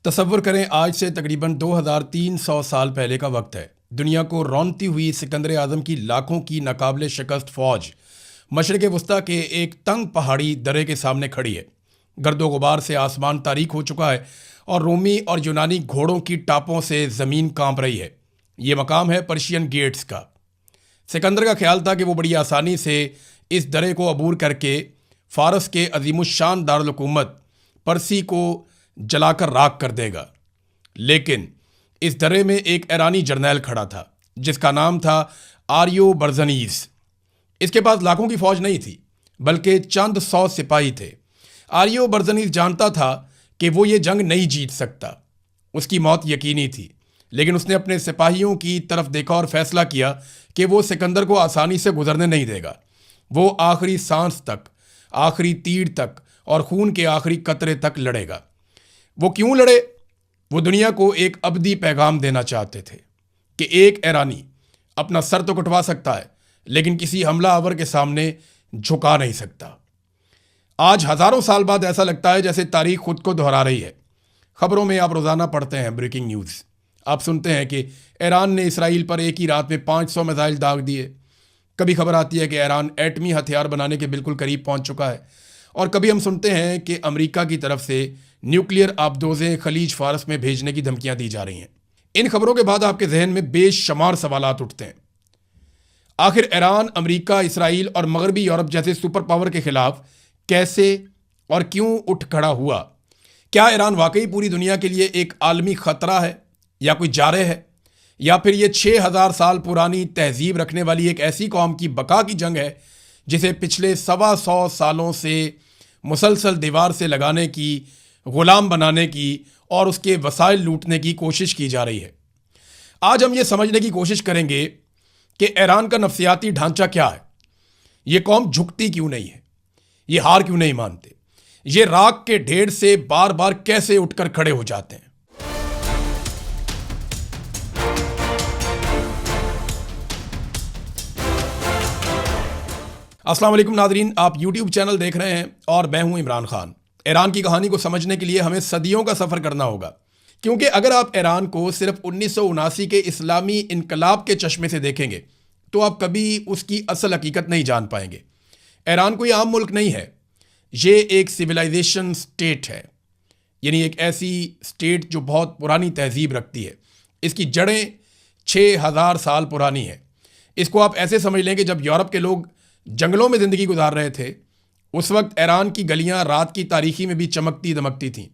तसव्वुर करें, आज से तकरीबन 2300 साल पहले का वक्त है। दुनिया को रौंदती हुई सिकंदर आज़म की लाखों की नाकाबिले शिकस्त फौज मशरिक़ वस्ता के एक तंग पहाड़ी दर्रे के सामने खड़ी है। गर्दो गुबार से आसमान तारीक हो चुका है और रोमी और यूनानी घोड़ों की टापों से ज़मीन कांप रही है। ये मकाम है पर्शियन गेट्स का। सिकंदर का ख्याल था कि वो बड़ी आसानी से इस दर्रे को अबूर करके फ़ारस के अजीमुशान दारुल हुकूमत परसी को जलाकर राख कर देगा। लेकिन इस दर्रे में एक ईरानी जर्नैल खड़ा था जिसका नाम था आर्यो बर्जनीज। इसके पास लाखों की फौज नहीं थी बल्कि चंद 100 सिपाही थे। आर्यो बर्जनीज जानता था कि वो ये जंग नहीं जीत सकता, उसकी मौत यकीनी थी। लेकिन उसने अपने सिपाहियों की तरफ देखा और फैसला किया कि वो सिकंदर को आसानी से गुजरने नहीं देगा। वो आखिरी सांस तक, आखिरी तीर तक और खून के आखिरी कतरे तक लड़ेगा। वो क्यों लड़े? वो दुनिया को एक अबदी पैगाम देना चाहते थे कि एक ईरानी अपना सर तो कटवा सकता है लेकिन किसी हमला आवर के सामने झुका नहीं सकता। आज हज़ारों साल बाद ऐसा लगता है जैसे तारीख खुद को दोहरा रही है। खबरों में आप रोज़ाना पढ़ते हैं ब्रेकिंग न्यूज़। आप सुनते हैं कि ईरान ने इसराइल पर एक ही रात में 500 मिसाइल दाग दिए। कभी खबर आती है कि ईरान एटमी हथियार बनाने के बिल्कुल करीब पहुंच चुका है। और कभी हम सुनते हैं कि अमेरिका की तरफ से न्यूक्लियर आबदोज़ें खलीज फारस में भेजने की धमकियां दी जा रही हैं। इन खबरों के बाद आपके जहन में बेशुमार सवालात उठते हैं। आखिर ईरान, अमेरिका, इसराइल और मगरबी यूरोप जैसे सुपर पावर के खिलाफ कैसे और क्यों उठ खड़ा हुआ? क्या ईरान वाकई पूरी दुनिया के लिए एक आलमी खतरा है या कोई जारह है, या फिर ये 6000 साल पुरानी तहजीब रखने वाली एक ऐसी कौम की बका की जंग है जिसे पिछले 125 सालों से मुसलसल दीवार से लगाने की, गुलाम बनाने की और उसके वसाइल लूटने की कोशिश की जा रही है। आज हम ये समझने की कोशिश करेंगे कि ईरान का नफ्सियाती ढांचा क्या है, ये कौम झुकती क्यों नहीं है, ये हार क्यों नहीं मानते, ये राख के ढेर से बार बार कैसे उठकर खड़े हो जाते हैं। अस्सलाम वालेकुम नादरीन, आप YouTube चैनल देख रहे हैं और मैं हूं इमरान खान। ईरान की कहानी को समझने के लिए हमें सदियों का सफ़र करना होगा, क्योंकि अगर आप ईरान को सिर्फ 1979 के इस्लामी इनकलाब के चश्मे से देखेंगे तो आप कभी उसकी असल हकीकत नहीं जान पाएंगे। ईरान कोई आम मुल्क नहीं है, ये एक सिविलाइजेशन स्टेट है, यानी एक ऐसी स्टेट जो बहुत पुरानी तहजीब रखती है। इसकी जड़ें 6000 साल पुरानी हैं। इसको आप ऐसे समझ लें कि जब यूरोप के लोग जंगलों में ज़िंदगी गुजार रहे थे उस वक्त ईरान की गलियां रात की तारीकी में भी चमकती दमकती थीं।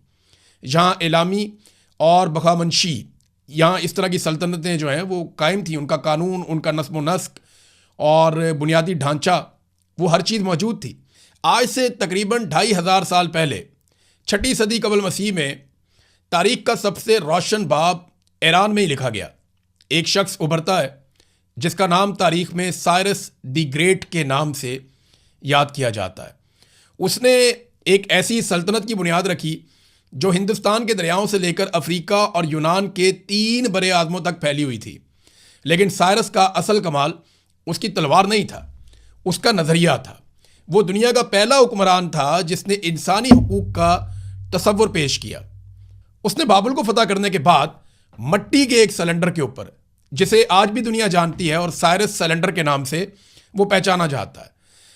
यहाँ इलामी और बखामनशी, यहाँ इस तरह की सल्तनतें जो हैं वो कायम थीं। उनका कानून, उनका नस्म व नस्क और बुनियादी ढांचा, वो हर चीज़ मौजूद थी। आज से तकरीबन 2500 साल पहले 6ठी सदी कबल मसीह में तारीख का सबसे रोशन बाब ईरान में ही लिखा गया। एक शख्स उभरता है जिसका नाम तारीख में साइरस द ग्रेट के नाम से याद किया जाता है। उसने एक ऐसी सल्तनत की बुनियाद रखी जो हिंदुस्तान के दरियाओं से लेकर अफ्रीका और यूनान के 3 बड़े आज़मों तक फैली हुई थी। लेकिन साइरस का असल कमाल उसकी तलवार नहीं था, उसका नज़रिया था। वो दुनिया का पहला हुक्मरान था जिसने इंसानी हुकूक का तसव्वुर पेश किया। उसने बाबुल को फतह करने के बाद मट्टी के एक सिलेंडर के ऊपर, जिसे आज भी दुनिया जानती है और साइरस सिलेंडर के नाम से वो पहचाना जाता है,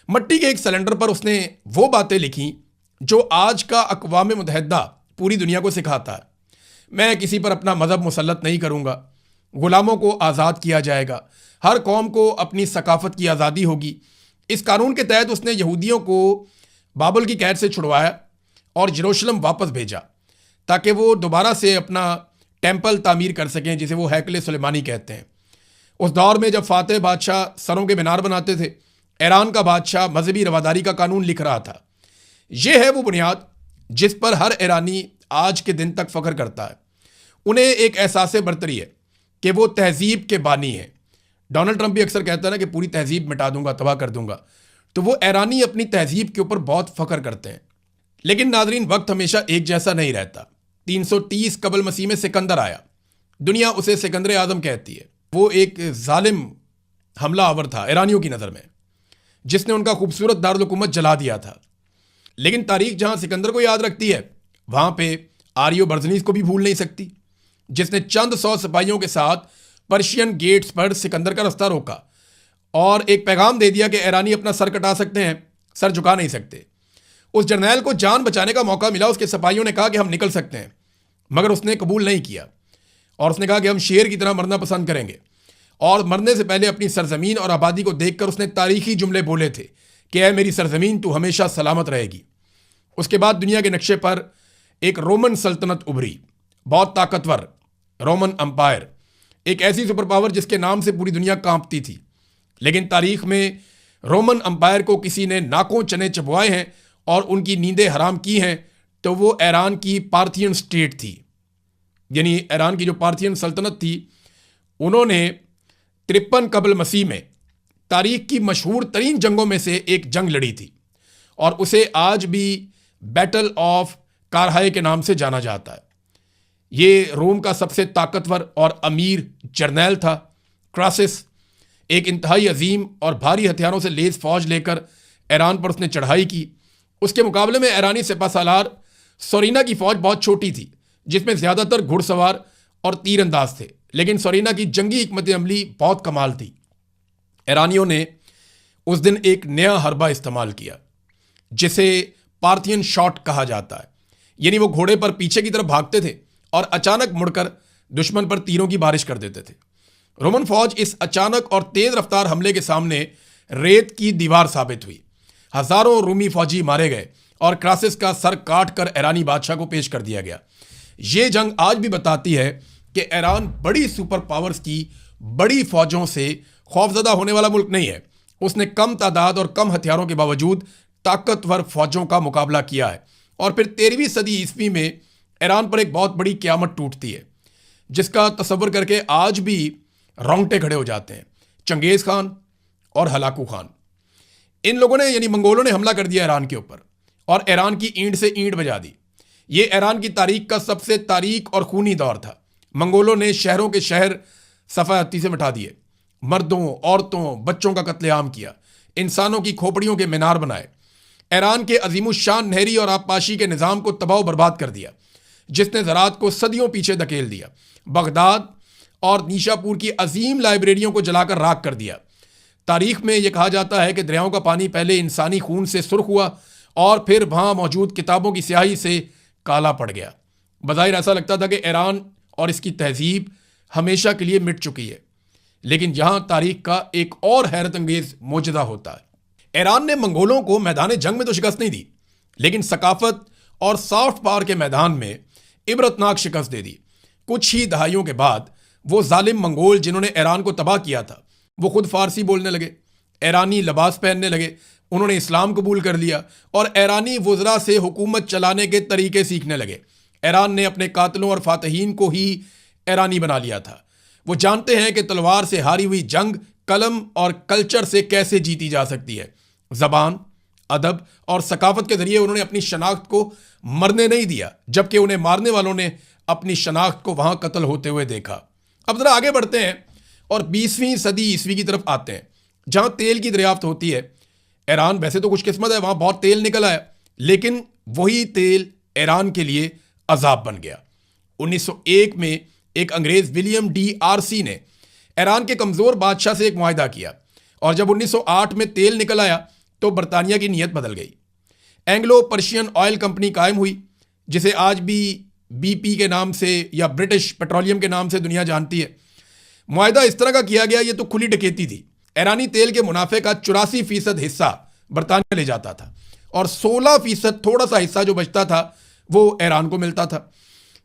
मट्टी के एक सिलेंडर पर उसने वो बातें लिखी जो आज का अक़वाम मुत्तहिदा पूरी दुनिया को सिखाता है। मैं किसी पर अपना मज़हब मुसल्लत नहीं करूँगा, ग़ुलामों को आज़ाद किया जाएगा, हर कौम को अपनी सकाफ़त की आज़ादी होगी। इस कानून के तहत उसने यहूदियों को बाबुल की कैद से छुड़वाया और यरूशलेम वापस भेजा ताकि वो दोबारा से अपना टेम्पल तामीर कर सकें, जिसे वो हैकल सुलेमानी कहते हैं। उस दौर में जब फातेह बादशाह सरों के मीनार बनाते थे, ईरान का बादशाह मजहबी रवादारी का कानून लिख रहा था। यह है वो बुनियाद जिस पर हर ईरानी आज के दिन तक फ़ख्र करता है। उन्हें एक एहसास बरतरी है कि वो तहजीब के बानी है। डोनाल्ड ट्रंप भी अक्सर कहता है ना कि पूरी तहजीब मिटा दूंगा, तबाह कर दूंगा। तो वो ईरानी अपनी तहजीब के ऊपर बहुत फ़ख्र करते हैं। लेकिन नादरीन, वक्त हमेशा एक जैसा नहीं रहता। 330 कबल मसीह में सिकंदर आया। दुनिया उसे सिकंदर आज़म कहती है। वो एक जालिम हमला आवर था ईरानियों की नज़र में, जिसने उनका खूबसूरत दारुल हुकूमत जला दिया था। लेकिन तारीख जहाँ सिकंदर को याद रखती है, वहाँ पे आर्यो बर्जनीज को भी भूल नहीं सकती, जिसने चंद 100 सिपाहियों के साथ पर्शियन गेट्स पर सिकंदर का रास्ता रोका और एक पैगाम दे दिया कि ईरानी अपना सर कटा सकते हैं, सर झुका नहीं सकते। उस जर्नैल को जान बचाने का मौका मिला। उसके सिपाहियों ने कहा कि हम निकल सकते हैं, मगर उसने कबूल नहीं किया और उसने कहा कि हम शेर की तरह मरना पसंद करेंगे। और मरने से पहले अपनी सरजमीन और आबादी को देखकर उसने तारीखी जुमले बोले थे कि ऐ मेरी सरजमीन, तू हमेशा सलामत रहेगी। उसके बाद दुनिया के नक्शे पर एक रोमन सल्तनत उभरी, बहुत ताकतवर रोमन अंपायर, एक ऐसी सुपर पावर जिसके नाम से पूरी दुनिया कांपती थी। लेकिन तारीख में रोमन अंपायर को किसी ने नाकों चने चबवाए हैं और उनकी नींदें हराम की हैं, तो वो ईरान की पार्थियन स्टेट थी। यानी ईरान की जो पार्थियन सल्तनत थी, उन्होंने 53 कबल मसीह में तारीख की मशहूर तरीन जंगों में से एक जंग लड़ी थी और उसे आज भी बैटल ऑफ कारहाय के नाम से जाना जाता है। ये रोम का सबसे ताकतवर और अमीर जर्नैल था। क्रासिस एक इंतहाई अजीम और भारी हथियारों से लैस फौज लेकर ईरान पर उसने चढ़ाई की। उसके मुकाबले में ईरानी सिपाहसालार सोरीना की फौज बहुत छोटी थी, जिसमें ज़्यादातर घुड़सवार और तीरंदाज थे, लेकिन सोरीना की जंगी हिकमत अमली बहुत कमाल थी। ईरानियों ने उस दिन एक नया हरबा इस्तेमाल किया जिसे पार्थियन शॉट कहा जाता है। यानी वो घोड़े पर पीछे की तरफ भागते थे और अचानक मुड़कर दुश्मन पर तीरों की बारिश कर देते थे। रोमन फौज इस अचानक और तेज रफ्तार हमले के सामने रेत की दीवार साबित हुई। हजारों रूमी फौजी मारे गए और क्रासिस का सर काट कर ईरानी बादशाह को पेश कर दिया गया। ये जंग आज भी बताती है कि ईरान बड़ी सुपर पावर्स की बड़ी फौजों से खौफजदा होने वाला मुल्क नहीं है। उसने कम तादाद और कम हथियारों के बावजूद ताकतवर फौजों का मुकाबला किया है। और फिर 13वीं सदी ईस्वी में ईरान पर एक बहुत बड़ी क़यामत टूटती है, जिसका तसव्वुर करके आज भी रोंगटे खड़े हो जाते हैं। चंगेज़ खान और हलाकू खान, इन लोगों ने यानी मंगोलों ने हमला कर दिया ईरान के ऊपर और ईरान की ईंट से ईंट बजा दी। ये ईरान की तारीख का सबसे तारीख और खूनी दौर था। मंगोलों ने शहरों के शहर सफ़ाहत्ती से मिटा दिए, मर्दों, औरतों, बच्चों का कत्लेआम किया, इंसानों की खोपड़ियों के मीनार बनाए, ईरान के अजीमुशान नहरी और आबपाशी के निज़ाम को तबाह बर्बाद कर दिया, जिसने ज़राअत को सदियों पीछे धकेल दिया। बगदाद और नीशापुर की अजीम लाइब्रेरियों को जलाकर राख कर दिया। तारीख में यह कहा जाता है कि दरियाओं का पानी पहले इंसानी खून से सुर्ख हुआ और फिर वहाँ मौजूद किताबों की स्याही से काला पड़ गया। बज़ाहिर ऐसा लगता था कि ईरान और इसकी तहजीब हमेशा के लिए मिट चुकी है, लेकिन यहाँ तारीख का एक और हैरत अंगेज मोजज़ा होता है। ईरान ने मंगोलों को मैदान जंग में तो शिकस्त नहीं दी, लेकिन सकाफत और सॉफ्ट पावर के मैदान में इबरतनाक शिकस्त दे दी। कुछ ही दहाइयों के बाद वो जालिम मंगोल जिन्होंने ईरान को तबाह किया था, वो खुद फारसी बोलने लगे, ईरानी लिबास पहनने लगे, उन्होंने इस्लाम कबूल कर लिया और ईरानी वज़रा से हुकूमत चलाने के तरीके सीखने लगे। ईरान ने अपने कातलों और फातहीन को ही ईरानी बना लिया था। वो जानते हैं कि तलवार से हारी हुई जंग कलम और कल्चर से कैसे जीती जा सकती है। ज़बान, अदब और सकाफत के ज़रिए उन्होंने अपनी शनाख्त को मरने नहीं दिया, जबकि उन्हें मारने वालों ने अपनी शनाख्त को वहाँ कत्ल होते हुए देखा। अब ज़रा आगे बढ़ते हैं और 20वीं सदी ईस्वी की तरफ आते हैं, जहाँ तेल की दरियाफ्त होती है। ईरान वैसे तो खुशकिस्मत है, वहाँ बहुत तेल निकल आया, लेकिन वही तेल ईरान के लिए अजाब बन गया। 1901 में एक अंग्रेज़ विलियम डी आरसी ने ईरान के कमज़ोर बादशाह से एक मुआहदा किया और जब 1908 में तेल निकल आया तो बरतानिया की नीयत बदल गई। एंग्लो पर्शियन ऑयल कंपनी कायम हुई, जिसे आज भी BP के नाम से या ब्रिटिश पेट्रोलियम के नाम से दुनिया जानती है। मुआहदा इस तरह का किया गया, ये तो खुली डकैती थी। ईरानी तेल के मुनाफे का 84% हिस्सा बरतानिया ले जाता था और 16% थोड़ा सा हिस्सा जो बचता था वो ईरान को मिलता था।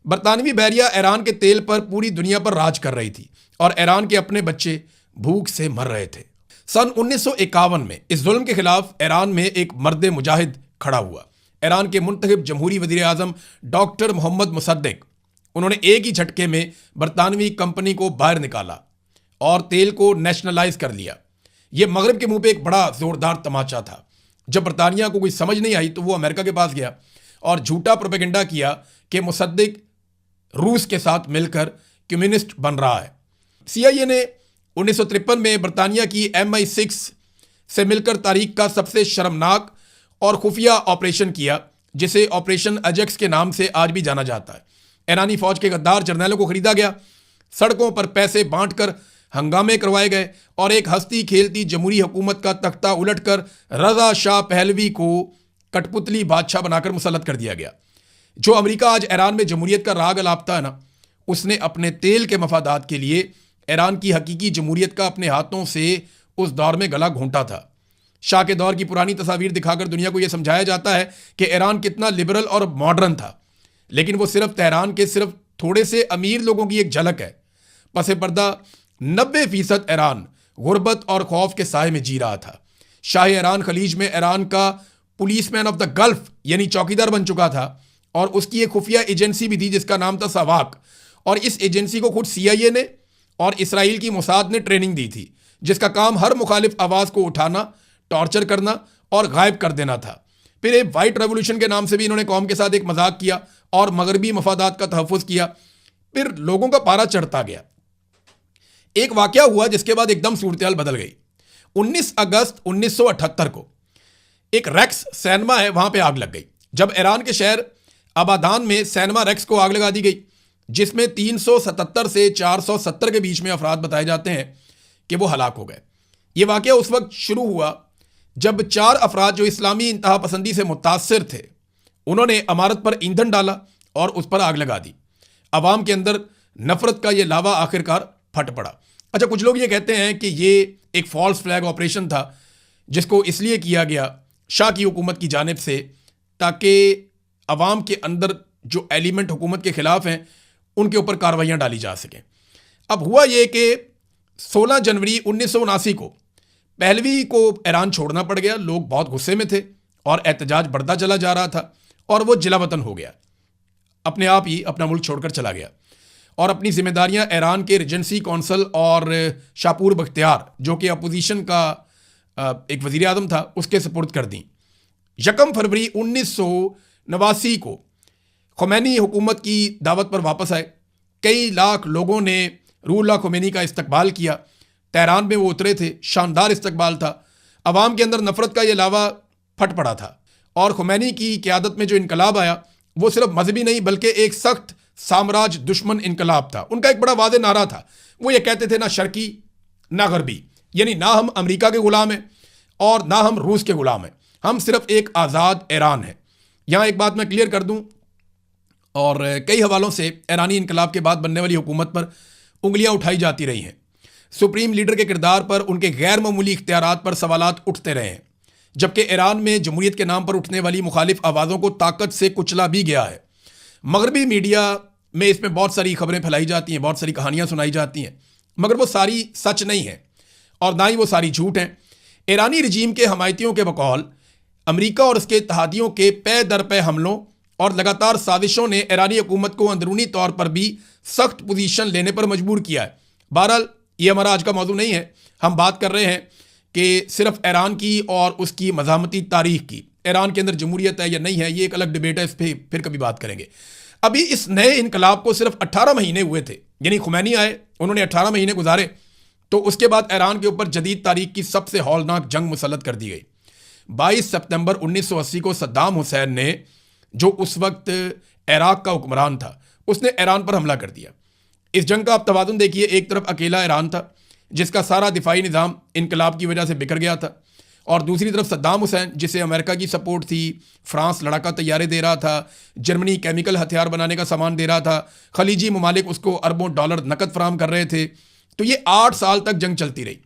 बरतानवी बहरिया ईरान के तेल पर पूरी दुनिया पर राज कर रही थी और ईरान के अपने बच्चे भूख से मर रहे थे। सन 1951 में इस जुल्म के खिलाफ ईरान में एक मर्द मुजाहिद खड़ा हुआ। ईरान के मुंतखब जमहूरी वज़ीर आज़म डॉक्टर मोहम्मद मुसद्दिक, उन्होंने एक ही झटके में बरतानवी कंपनी को बाहर निकाला और तेल को नेशनलाइज कर लिया। यह मगरब के मुंह पे एक बड़ा ज़ोरदार तमाचा था। जब बरतानिया को कोई समझ नहीं आई तो वो अमेरिका के पास गया और झूठा प्रोपेगेंडा किया कि मुसद्दिक रूस के साथ मिलकर कम्युनिस्ट बन रहा है। CIA ने 1953 में बरतानिया की MI6 से मिलकर तारीख का सबसे शर्मनाक और खुफिया ऑपरेशन किया, जिसे ऑपरेशन अजेक्स के नाम से आज भी जाना जाता है। ईरानी फौज के गद्दार जर्नैलों को खरीदा गया, सड़कों पर पैसे बांटकर हंगामे करवाए गए और एक हंसती खेलती जमहूरी हुकूमत का तख्ता उलटकर रजा शाह पहलवी को कठपुतली बादशाह बनाकर मुसल्लत कर दिया गया। जो अमेरिका आज ईरान में जमहूरियत का राग अलापता है ना, उसने अपने तेल के मफादात के लिए ईरान की हकीकी जमहूरियत का अपने हाथों से उस दौर में गला घोंटा था। शाह के दौर की पुरानी तस्वीर दिखाकर दुनिया को यह समझाया जाता है कि ईरान कितना लिबरल और मॉडर्न था, लेकिन वो सिर्फ तेहरान के सिर्फ थोड़े से अमीर लोगों की एक झलक है। पसे पर्दा 90% ईरान गुर्बत और खौफ के साए में जी रहा था। शाह ईरान खलीज में ईरान का पुलिसमैन ऑफ द गल्फ यानी चौकीदार बन चुका था और उसकी एक खुफिया एजेंसी भी थी जिसका नाम था सवाक, और इस एजेंसी को खुद CIA ने और इसराइल की मोसाद ने ट्रेनिंग दी थी, जिसका काम हर मुखालिफ आवाज़ को उठाना, टॉर्चर करना और गायब कर देना था। फिर एक वाइट रेवोल्यूशन के नाम से भी इन्होंने कौम के साथ एक मजाक किया और मगरबी मफादात का तहफ़्फ़ुज़ किया। फिर लोगों का पारा चढ़ता गया। एक वाकया हुआ जिसके बाद एकदम सूरत बदल गई। 19 अगस्त 1978 को एक रेक्स सिनेमा है, वहां पे आग लग गई। जब ईरान के शहर अबादान में सिनेमा रेक्स को आग लगा दी गई, जिसमें 377 से 470 के बीच में अफराद बताए जाते हैं कि वो हलाक हो गए। ये वाकया उस वक्त शुरू हुआ जब 4 अफराद जो इस्लामी इंतहा पसंदी से मुतासिर थे, उन्होंने इमारत पर ईंधन डाला और उस पर आग लगा दी। अवाम के अंदर नफरत का ये लावा आखिरकार फट पड़ा। अच्छा, कुछ लोग ये कहते हैं कि ये एक फॉल्स फ्लैग ऑपरेशन था जिसको इसलिए किया गया शाह की हुकूमत की जानिब से ताकि अवाम के अंदर जो एलिमेंट हुकूमत के ख़िलाफ़ हैं उनके ऊपर कार्रवाइयाँ डाली जा सकें। अब हुआ ये कि 16 जनवरी 1979 को पहलवी को ईरान छोड़ना पड़ गया। लोग बहुत गुस्से में थे और एहतजाज बढ़ता चला जा रहा था और वो जिला वतन हो गया, अपने आप ही अपना मुल्क छोड़कर चला गया और अपनी जिम्मेदारियां ईरान के रिजेंसी कौंसल और शापूर बख्तियार जो कि अपोजिशन का एक वज़ीर आज़म था उसके सपुर्द कर दी। 1 फरवरी 1989 को खुमैनी हुकूमत की दावत पर वापस आए। कई लाख लोगों ने रूहुल्लाह खुमैनी का इस्तकबाल किया। तेहरान में वो उतरे थे, शानदार इस्तकबाल था। अवाम के अंदर नफरत का ये लावा फट पड़ा था और खुमैनी की क़यादत में जो इनकलाब आया वो सिर्फ मजहबी नहीं बल्कि एक सख्त साम्राज्य दुश्मन इनकलाब था। उनका एक बड़ा वादे नारा था, वो ये कहते थे ना शर्की ना गरबी, यानी ना हम अमेरिका के गुलाम हैं और ना हम रूस के गुलाम हैं, हम सिर्फ एक आज़ाद ईरान है। यहाँ एक बात मैं क्लियर कर दूँ, और कई हवालों से ईरानी इनकलाब के बाद बनने वाली हुकूमत पर उंगलियाँ उठाई जाती रही हैं। सुप्रीम लीडर के किरदार पर, उनके गैर मामूली इख्तियारात पर सवालात उठते रहे हैं, जबकि ईरान में जमहूरियत के नाम पर उठने वाली मुखालिफ आवाज़ों को ताकत से कुचला भी गया है। मगरबी मीडिया में इसमें बहुत सारी खबरें फैलाई जाती हैं, बहुत सारी कहानियाँ सुनाई जाती हैं, मगर वो सारी सच नहीं है और ना ही वो सारी झूठ हैं। ईरानी रजीम के हमायतियों के बकौल अमेरिका और उसके इत्तेहादियों के पे दर पे हमलों और लगातार साजिशों ने ईरानी हुकूमत को अंदरूनी तौर पर भी सख्त पोजीशन लेने पर मजबूर किया है। बहरहाल ये हमारा आज का मौजू नहीं है। हम बात कर रहे हैं कि सिर्फ ईरान की और उसकी मज़ामती तारीख की। ईरान के अंदर जमहूरियत है या नहीं है, ये एक अलग डिबेट है, इस पर फिर कभी बात करेंगे। अभी इस नए इनकलाब को सिर्फ 18 महीने हुए थे, यानी खुमैनी आए, उन्होंने 18 महीने गुजारे, तो उसके बाद ईरान के ऊपर जदीद तारीख की सबसे हौलनाक जंग मुसल्लत कर दी गई। 22 सितंबर 1980 को सद्दाम हुसैन ने, जो उस वक्त इराक का हुक्मरान था, उसने ईरान पर हमला कर दिया। इस जंग का आप तवाज़ुन देखिए, एक तरफ अकेला ईरान था जिसका सारा दिफाई निज़ाम इनकलाब की वजह से बिखर गया था, और दूसरी तरफ सद्दाम हुसैन जिसे अमेरिका की सपोर्ट थी, फ्रांस लड़ाका तैयारे दे रहा था, जर्मनी केमिकल हथियार बनाने का सामान दे रहा था, खलीजी ममालिक उसको अरबों डॉलर नकद फराम कर रहे थे। तो ये 8 साल तक जंग चलती रही।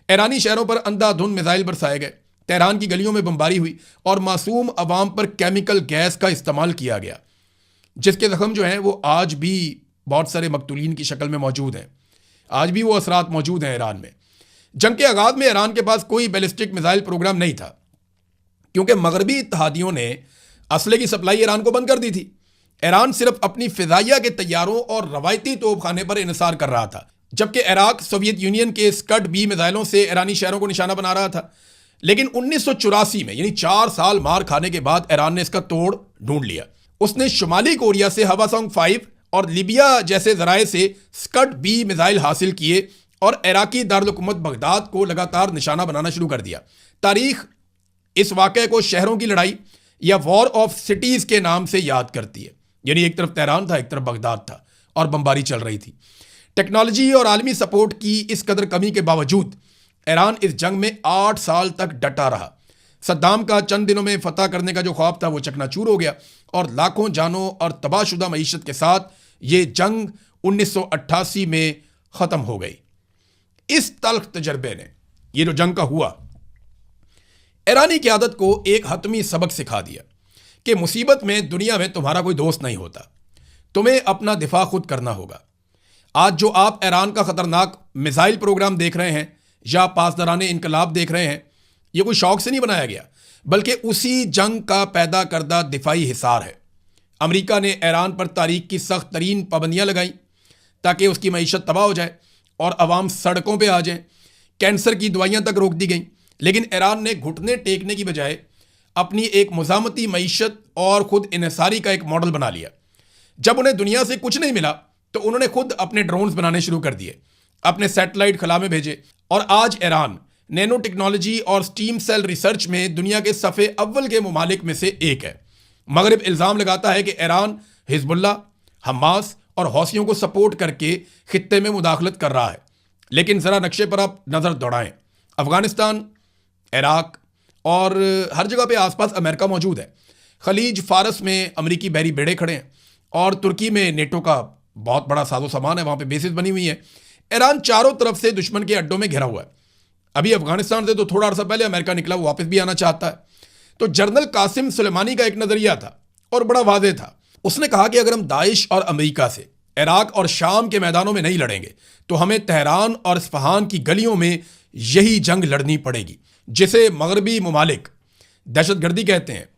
ईरानी शहरों पर अंधाधुंध मिसाइल बरसाए गए, तेहरान की गलियों में बमबारी हुई और मासूम अवाम पर केमिकल गैस का इस्तेमाल किया गया, जिसके जख्म जो हैं वो आज भी बहुत सारे मकतूलीन की शक्ल में मौजूद हैं। आज भी वो असरात मौजूद हैं ईरान में। जंग के आगाज में ईरान के पास कोई बैलिस्टिक मिसाइल प्रोग्राम नहीं था, क्योंकि मगरबी इत्तेहादियों ने असले की सप्लाई ईरान को बंद कर दी थी। ईरान सिर्फ अपनी फिजाइया के तैयारों और रवायती तोपखाने पर इन्हिसार कर रहा था, जबकि इराक सोवियत यूनियन के स्कड बी मिसाइलों से ईरानी शहरों को निशाना बना रहा था। लेकिन 1984 में, यानी 4 साल मार खाने के बाद, ईरान ने इसका तोड़ ढूंढ लिया। उसने शुमाली कोरिया से हवासोंग 5 और लीबिया जैसे जराए से स्कड बी मिसाइल हासिल किए और इराकी दारुल-हुकूमत बगदाद को लगातार निशाना बनाना शुरू कर दिया। तारीख इस वाक़े को शहरों की लड़ाई या वॉर ऑफ सिटीज के नाम से याद करती है। यानी एक तरफ तेहरान था, एक तरफ बगदाद था और बमबारी चल रही थी। टेक्नोलॉजी और आलमी सपोर्ट की इस कदर कमी के बावजूद ईरान इस जंग में 8 साल तक डटा रहा। सद्दाम का चंद दिनों में फतह करने का जो ख्वाब था वो चकनाचूर हो गया और लाखों जानों और तबाहशुदा मईशत के साथ ये जंग 1988 में ख़त्म हो गई। इस तल्ख तजर्बे ने, ये जो जंग का हुआ, ईरानी क़यादत को एक हतमी सबक सिखा दिया कि मुसीबत में दुनिया में तुम्हारा कोई दोस्त नहीं होता, तुम्हें अपना दिफा खुद करना होगा। आज जो आप ईरान का ख़तरनाक मिसाइल प्रोग्राम देख रहे हैं या पासदाराने इनकलाब देख रहे हैं, ये कोई शौक से नहीं बनाया गया, बल्कि उसी जंग का पैदा करदा दिफाई हिसार है। अमेरिका ने ईरान पर तारीख की सख्त तरीन पाबंदियाँ लगाई ताकि उसकी मईशत तबाह हो जाए और अवाम सड़कों पर आ जाए। कैंसर की दवाइयाँ तक रोक दी गई, लेकिन ईरान ने घुटने टेकने की बजाय अपनी एक मुज़ामती मईशत और ख़ुद इन्हिसारी का एक मॉडल बना लिया। जब उन्हें दुनिया से कुछ नहीं मिला तो उन्होंने खुद अपने ड्रोन्स बनाने शुरू कर दिए, अपने सैटेलाइट खला में भेजे और आज ईरान नैनो टेक्नोलॉजी और स्टीम सेल रिसर्च में दुनिया के सफ़े अव्वल के ममालिक में से एक है। मगरिब इल्ज़ाम लगाता है कि ईरान हिजबुल्लाह, हमास और हौसियों को सपोर्ट करके खित्ते में मुदाखलत कर रहा है। लेकिन ज़रा नक्शे पर आप नज़र दौड़ाएं, अफ़गानिस्तान, इराक और हर जगह पे आसपास अमेरिका मौजूद है। खलीज फ़ारस में अमरीकी बहरी बेड़े खड़े हैं और तुर्की में नेटो का बहुत बड़ा साजो सामान है, वहाँ पे बेसिस बनी हुई है। ईरान चारों तरफ से दुश्मन के अड्डों में घिरा हुआ है। अभी अफगानिस्तान से तो थोड़ा अर्सा पहले अमेरिका निकला, वो वापस भी आना चाहता है। तो जनरल कासिम सुलेमानी का एक नज़रिया था और बड़ा वाज़ेह था। उसने कहा कि अगर हम दाइश और अमेरिका से इराक और शाम के मैदानों में नहीं लड़ेंगे तो हमें तेहरान और इस्फहान की गलियों में यही जंग लड़नी पड़ेगी, जिसे मगरबी ममालिक दहशतगर्दी कहते हैं।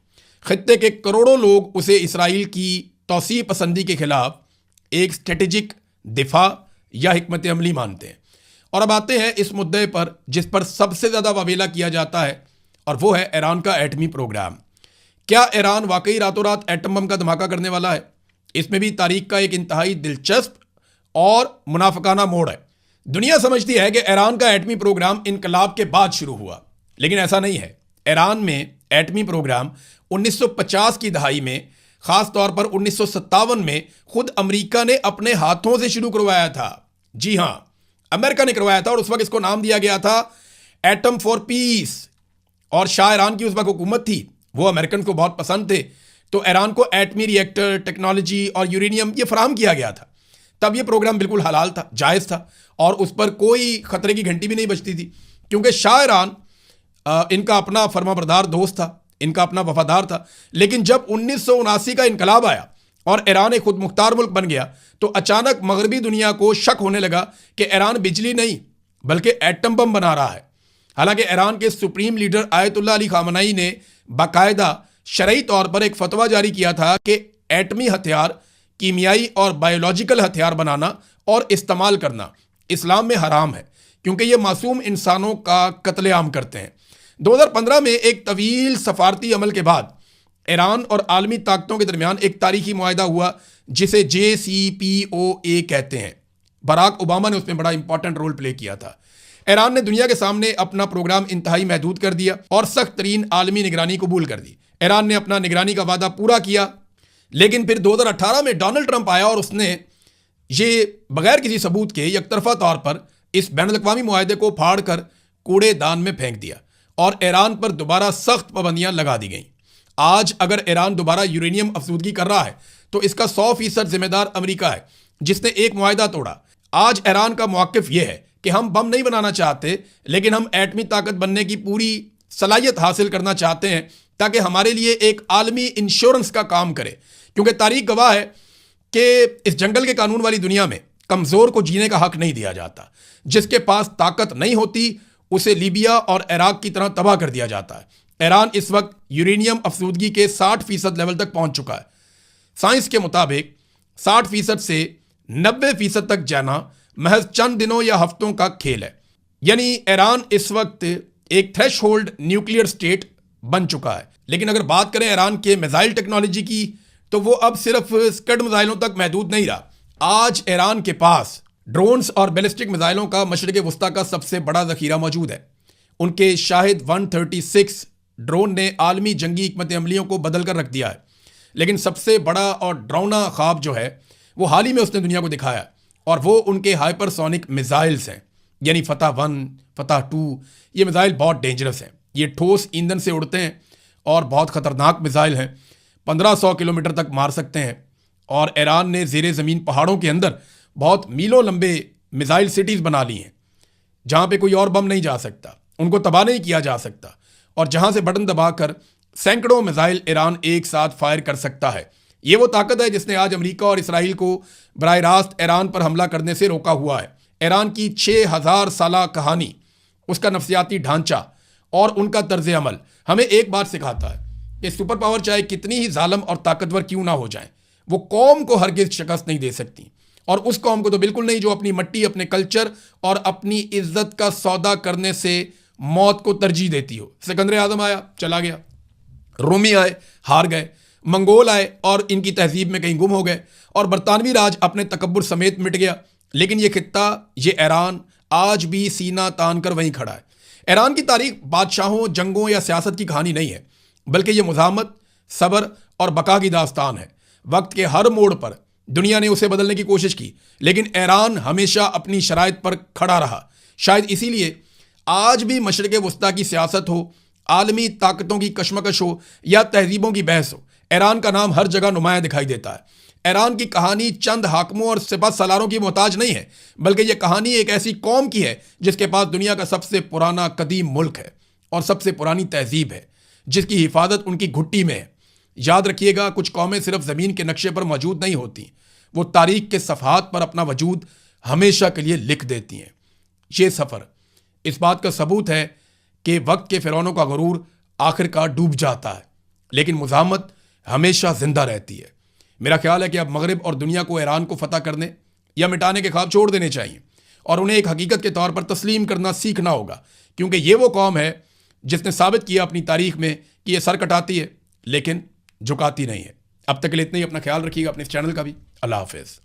खित्ते के करोड़ों लोग उसे इसराइल की तौसीह पसंदी के खिलाफ एक स्ट्रेटेजिक दिफा या हिकमत अमली मानते हैं। और अब आते हैं इस मुद्दे पर जिस पर सबसे ज़्यादा वावेला किया जाता है, और वो है ईरान का एटमी प्रोग्राम। क्या ईरान वाकई रातों रात एटम बम का धमाका करने वाला है? इसमें भी तारीख का एक इंतहाई दिलचस्प और मुनाफिकाना मोड़ है। दुनिया समझती है कि ईरान का एटमी प्रोग्राम इनकलाब के बाद शुरू हुआ, लेकिन ऐसा नहीं है। ईरान में एटमी प्रोग्राम 1950 की दहाई में, ख़ास तौर पर 1957 में खुद अमेरिका ने अपने हाथों से शुरू करवाया था। जी हाँ, अमेरिका ने करवाया था और उस वक्त इसको नाम दिया गया था एटम फॉर पीस। और शाह ईरान की उस वक्त हुकूमत थी, वो अमेरिकन को बहुत पसंद थे, तो ईरान को एटमी रिएक्टर टेक्नोलॉजी और यूरेनियम ये फराहम किया गया था। तब ये प्रोग्राम बिल्कुल हलाल था, जायज़ था और उस पर कोई खतरे की घंटी भी नहीं बजती थी, क्योंकि शाह ईरान इनका अपना फरमाबरदार दोस्त था, इनका अपना वफादार था। लेकिन जब 1979 का इनकलाब आया और ईरान एक खुद मुख्तार मुल्क बन गया, तो अचानक मगरबी दुनिया को शक होने लगा कि ईरान बिजली नहीं बल्कि एटम बम बना रहा है। हालांकि ईरान के supreme leader Ayatollah Ali Khamenei ने बाकायदा शरई तौर पर एक फतवा जारी किया था कि एटमी हथियार, कीमियाई और बायोलॉजिकल हथियार बनाना और इस्तेमाल करना इस्लाम में हराम है, क्योंकि ये मासूम इंसानों का कत्लेआम करते हैं। 2015 में एक तवील सफारती अमल के बाद ईरान और आलमी ताकतों के दरमियान एक तारीखी मुआहदा हुआ जिसे JCPOA कहते हैं। बराक ओबामा ने उसमें बड़ा इंपॉर्टेंट रोल प्ले किया था। ईरान ने दुनिया के सामने अपना प्रोग्राम इंतहाई महदूद कर दिया और सख्त तरीन आलमी निगरानी कबूल कर दी। ईरान ने अपना निगरानी का वादा पूरा किया, लेकिन फिर 2018 में डोनाल्ड ट्रंप आया और उसने ये बगैर किसी सबूत के यकतरफा तौर पर इस बैनुल-अक़वामी मुआहदे को फाड़ कर कूड़ेदान में फेंक दिया और ईरान पर दोबारा सख्त पाबंदियां लगा दी गईं। आज अगर ईरान दोबारा यूरेनियम अफसूदगी कर रहा है तो इसका 100% जिम्मेदार अमेरिका है, जिसने एक मुआहदा तोड़ा। आज ईरान का मौक़िफ़ यह है कि हम बम नहीं बनाना चाहते, लेकिन हम एटमी ताकत बनने की पूरी सलाहियत हासिल करना चाहते हैं ताकि हमारे लिए एक आलमी इंश्योरेंस का काम करे। क्योंकि तारीख गवाह है कि इस जंगल के कानून वाली दुनिया में कमज़ोर को जीने का हक नहीं दिया जाता। जिसके पास ताकत नहीं होती उसे लीबिया और इराक की तरह तबाह कर दिया जाता है। ईरान इस वक्त यूरेनियम अफसूदगी के 60% लेवल तक पहुंच चुका है। साइंस के मुताबिक 60% से 90% तक जाना महज चंद दिनों या हफ्तों का खेल है। यानी ईरान इस वक्त एक थ्रेशहोल्ड न्यूक्लियर स्टेट बन चुका है। लेकिन अगर बात करें ईरान के मिसाइल टेक्नोलॉजी की, तो वो अब सिर्फ स्कड मिसाइलों तक महदूद नहीं रहा। आज ईरान के पास ड्रोन्स और बैलिस्टिक मिसाइलों का मशरिक़ वस्ता का सबसे बड़ा ज़ख़ीरा मौजूद है। उनके शाहिद 136 ड्रोन ने आलमी जंगी हिकमत अमलियों को बदल कर रख दिया है। लेकिन सबसे बड़ा और डरावना ख्वाब जो है वो हाल ही में उसने दुनिया को दिखाया, और वो उनके हाइपरसोनिक मिसाइल्स हैं, यानी फतह 1, फतह 2। ये मिसाइल बहुत डेंजरस हैं। ये ठोस ईंधन से उड़ते हैं और बहुत ख़तरनाक मिसाइल हैं। 1500 किलोमीटर तक मार सकते हैं। और ईरान ने ज़ेरे ज़मीन पहाड़ों के अंदर बहुत मीलों लंबे मिसाइल सिटीज़ बना ली हैं, जहाँ पे कोई और बम नहीं जा सकता, उनको तबाह नहीं किया जा सकता, और जहाँ से बटन दबाकर सैकड़ों मिसाइल ईरान एक साथ फायर कर सकता है। ये वो ताकत है जिसने आज अमेरिका और इसराइल को बराह रास्त ईरान पर हमला करने से रोका हुआ है। ईरान की 6000 साला कहानी, उसका नफसियाती ढांचा और उनका तर्ज अमल हमें एक बात सिखाता है कि सुपर पावर चाहे कितनी ही जालिम और ताकतवर क्यों ना हो जाए, वो कौम को हरगिज शिकस्त नहीं दे सकती। और उस कौम को तो बिल्कुल नहीं जो अपनी मट्टी, अपने कल्चर और अपनी इज्जत का सौदा करने से मौत को तरजीह देती हो। सिकंदर आजम आया, चला गया। रोमी आए, हार गए। मंगोल आए और इनकी तहजीब में कहीं गुम हो गए। और बरतानवी राज अपने तकब्बुर समेत मिट गया। लेकिन ये खित्ता, ये ईरान आज भी सीना तान कर वहीं खड़ा है। ईरान की तारीख बादशाहों, जंगों या सियासत की कहानी नहीं है, बल्कि ये मुज़ाहमत, सब्र और बका की दास्तान है। वक्त के हर मोड़ पर दुनिया ने उसे बदलने की कोशिश की, लेकिन ईरान हमेशा अपनी शराइत पर खड़ा रहा। शायद इसीलिए आज भी मशरिक़ वस्ता की सियासत हो, आलमी ताकतों की कशमकश हो या तहजीबों की बहस हो, ईरान का नाम हर जगह नुमाया दिखाई देता है। ईरान की कहानी चंद हाकमों और सिपह सलारों की मोहताज नहीं है, बल्कि यह कहानी एक ऐसी कौम की है जिसके पास दुनिया का सबसे पुराना कदीम मुल्क है और सबसे पुरानी तहजीब है, जिसकी हिफाजत उनकी घुट्टी में है। याद रखिएगा, कुछ कौमें सिर्फ ज़मीन के नक्शे पर मौजूद नहीं होती, वो तारीख के सफ़हात पर अपना वजूद हमेशा के लिए लिख देती हैं। ये सफ़र इस बात का सबूत है कि वक्त के फ़िरौनों का गुरूर आखिरकार डूब जाता है, लेकिन मुज़ाहमत हमेशा जिंदा रहती है। मेरा ख्याल है कि अब मगरिब और दुनिया को ईरान को फतह करने या मिटाने के ख्वाब छोड़ देने चाहिए और उन्हें एक हकीकत के तौर पर तस्लीम करना सीखना होगा, क्योंकि ये वो कौम है जिसने साबित किया अपनी तारीख में कि ये सर कटाती है लेकिन झुकाती नहीं है। अब तक के लिए इतना ही। अपना ख्याल रखिएगा, अपने इस चैनल का भी। अल्लाह हाफिज़।